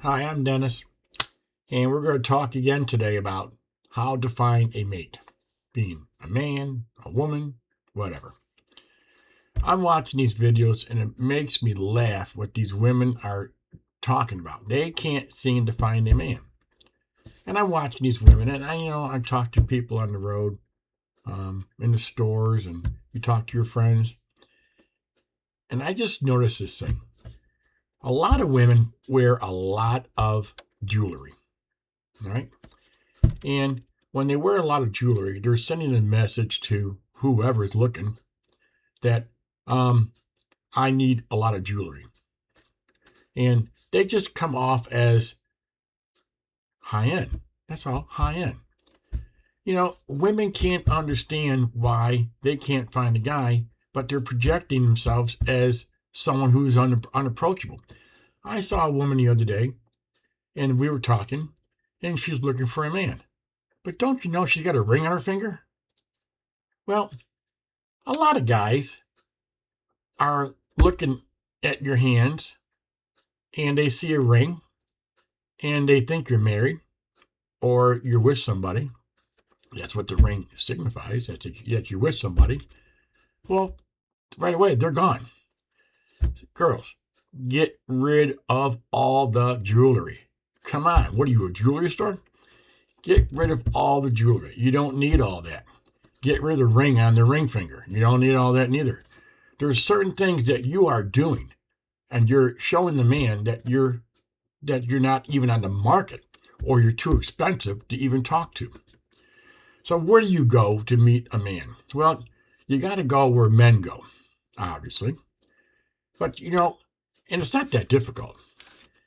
Hi, I'm Dennis, and we're going to talk again today about how to find a mate, being a man, a woman, whatever. I'm watching these videos and it makes me laugh what these women are talking about. They can't seem to find a man. And I'm watching these women, and I talk to people on the road, in the stores, and you talk to your friends. And I just noticed this thing. A lot of women wear a lot of jewelry, right? And when they wear a lot of jewelry, they're sending a message to whoever is looking that I need a lot of jewelry. And they just come off as high end. That's all, high end. Women can't understand why they can't find a guy, but they're projecting themselves as someone who's unapproachable. I saw a woman the other day, and we were talking, and she's looking for a man. But don't you know she's got a ring on her finger? Well, a lot of guys are looking at your hands and they see a ring and they think you're married or you're with somebody. That's what the ring signifies, that you're with somebody. Well, right away, they're gone. Girls, get rid of all the jewelry. Come on, what are you, a jewelry store? Get rid of all the jewelry. You don't need all that. Get rid of the ring on the ring finger. You don't need all that neither. There's certain things that you are doing and you're showing the man that you're not even on the market or you're too expensive to even talk to. So where do you go to meet a man? Well, you got to go where men go, obviously. But, and it's not that difficult.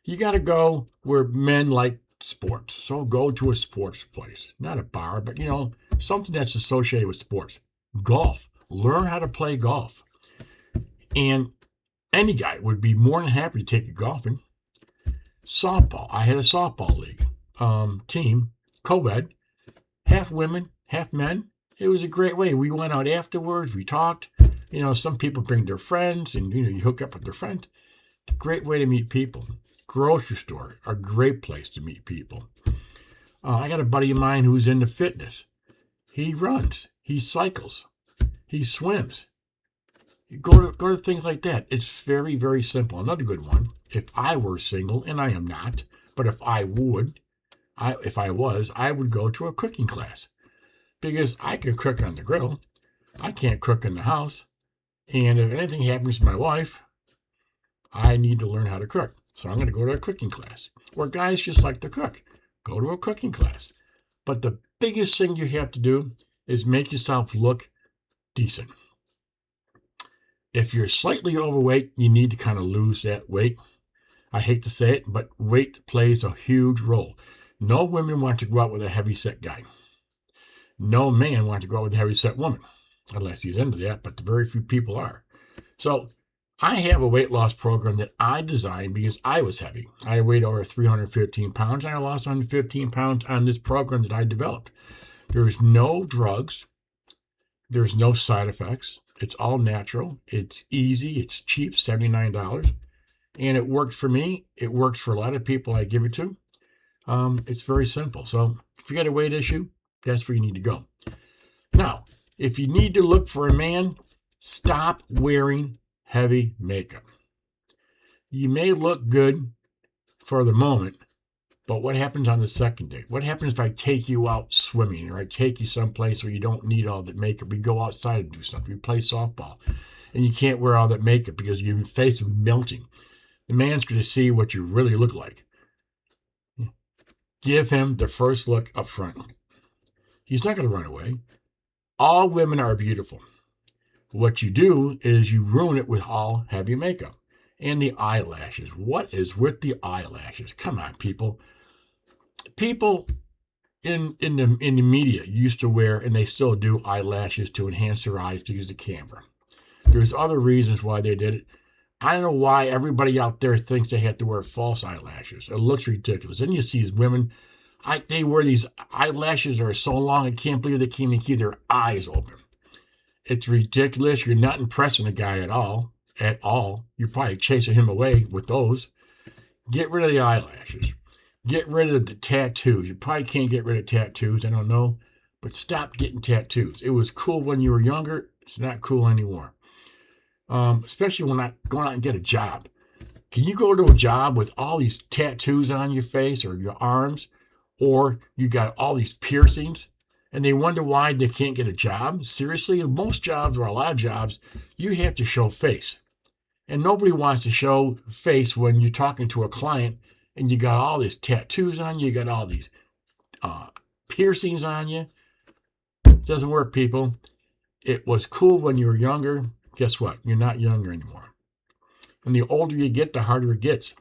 You got to go where men like sports. So go to a sports place, not a bar, but, something that's associated with sports. Golf. Learn how to play golf. And any guy would be more than happy to take you golfing. Softball. I had a softball league team, co-ed, half women, half men. It was a great way. We went out afterwards. We talked. Some people bring their friends, and you hook up with their friends. Great way to meet people. Grocery store, a great place to meet people. I got a buddy of mine who's into fitness. He runs. He cycles. He swims. Go to things like that. It's very, very simple. Another good one. If I were single, and I am not, but if I was, I would go to a cooking class because I can cook on the grill. I can't cook in the house, and if anything happens to my wife, I need to learn how to cook. So I'm going to go to a cooking class. Or guys just like to cook. Go to a cooking class. But the biggest thing you have to do is make yourself look decent. If you're slightly overweight, you need to kind of lose that weight. I hate to say it, but weight plays a huge role. No women want to go out with a heavy-set guy. No man wants to go out with a heavy-set woman, unless he's into that, but very few people are. So I have a weight loss program that I designed because I was heavy. I weighed over 315 pounds, and I lost 115 pounds on this program that I developed. There's no drugs. There's no side effects. It's all natural. It's easy. It's cheap, $79. And it works for me. It works for a lot of people I give it to. It's very simple. So if you got a weight issue, that's where you need to go. Now, if you need to look for a man, stop wearing heavy makeup. You may look good for the moment, but what happens on the second date? What happens if I take you out swimming or I take you someplace where you don't need all that makeup? We go outside and do something. We play softball and you can't wear all that makeup because your face is melting. The man's going to see what you really look like. Give him the first look up front. He's not going to run away. All women are beautiful. What you do is you ruin it with all heavy makeup. And the eyelashes. What is with the eyelashes? Come on, people. People in the media used to wear, and they still do, eyelashes to enhance their eyes to use the camera. There's other reasons why they did it. I don't know why everybody out there thinks they have to wear false eyelashes. It looks ridiculous. Then you see these women, they wear these eyelashes that are so long, I can't believe they can't even keep their eyes open. It's ridiculous. You're not impressing a guy at all. You're probably chasing him away with those. Get rid of the eyelashes. Get rid of the tattoos. You probably can't get rid of tattoos, I don't know. But stop getting tattoos. It was cool when you were younger. It's not cool anymore. Especially when I go out and get a job. Can you go to a job with all these tattoos on your face or your arms, or you got all these piercings, and they wonder why they can't get a job? Seriously, most jobs or a lot of jobs, you have to show face. And nobody wants to show face when you're talking to a client and you got all these tattoos on you, you got all these piercings on you. It doesn't work, people. It was cool when you were younger. Guess what? You're not younger anymore. And the older you get, the harder it gets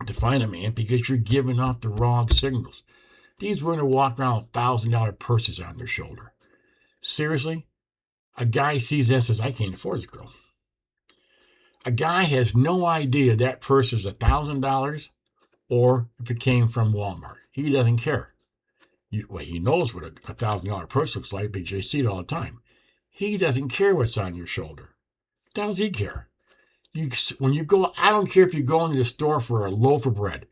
to find a man because you're giving off the wrong signals. These women walk around with $1,000 purses on their shoulder. Seriously? A guy sees that and says, I can't afford this girl. A guy has no idea that purse is $1,000 or if it came from Walmart. He doesn't care. He knows what a $1,000 purse looks like because you see it all the time. He doesn't care what's on your shoulder. What the hell does he care? When you go, I don't care if you go into the store for a loaf of bread.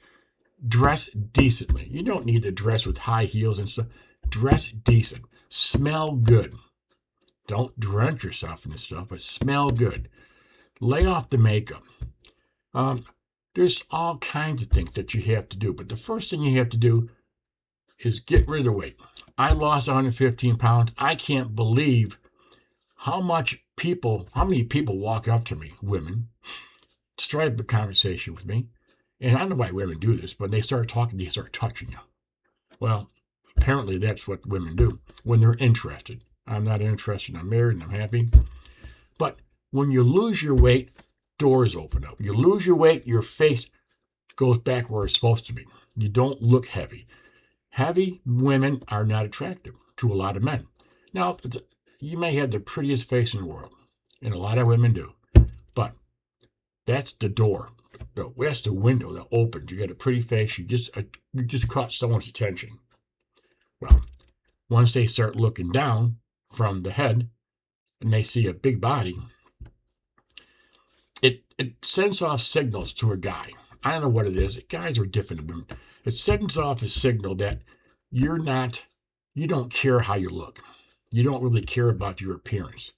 Dress decently. You don't need to dress with high heels and stuff. Dress decent. Smell good. Don't drench yourself in this stuff, but smell good. Lay off the makeup. There's all kinds of things that you have to do, but the first thing you have to do is get rid of the weight. I lost 115 pounds. I can't believe how many people walk up to me, women, strike a conversation with me. And I don't know why women do this, but they start talking, they start touching you. Well, apparently that's what women do when they're interested. I'm not interested. I'm married and I'm happy. But when you lose your weight, doors open up. You lose your weight, your face goes back where it's supposed to be. You don't look heavy. Heavy women are not attractive to a lot of men. Now, you may have the prettiest face in the world, and a lot of women do, but that's the door. That's the window that opens. You got a pretty face. You just caught someone's attention. Well, once they start looking down from the head and they see a big body, it sends off signals to a guy. I don't know what it is. Guys are different than women. It sends off a signal that you don't care how you look. You don't really care about your appearance.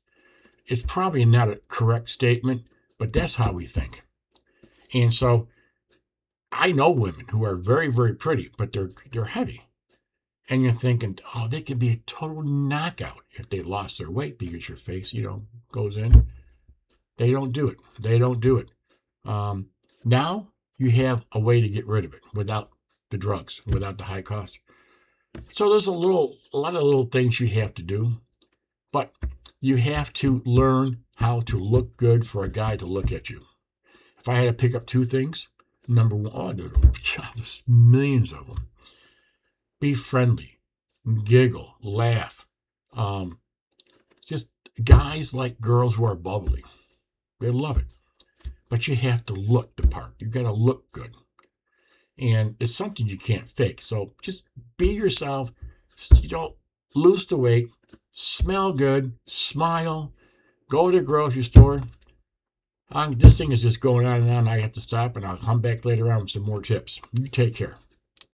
It's probably not a correct statement, but that's how we think. And so I know women who are very, very pretty, but they're heavy. And you're thinking, oh, they could be a total knockout if they lost their weight because your face, goes in. They don't do it. They don't do it. Now you have a way to get rid of it without the drugs, without the high cost. So there's a lot of little things you have to do, but you have to learn how to look good for a guy to look at you. If I had to pick up two things, number one, there's millions of them. Be friendly, giggle, laugh. Just guys like girls who are bubbly. They love it. But you have to look the part. You got to look good. And it's something you can't fake. So just be yourself. Lose the weight. Smell good. Smile. Go to the grocery store. This thing is just going on and on. I have to stop, and I'll come back later on with some more tips. You take care.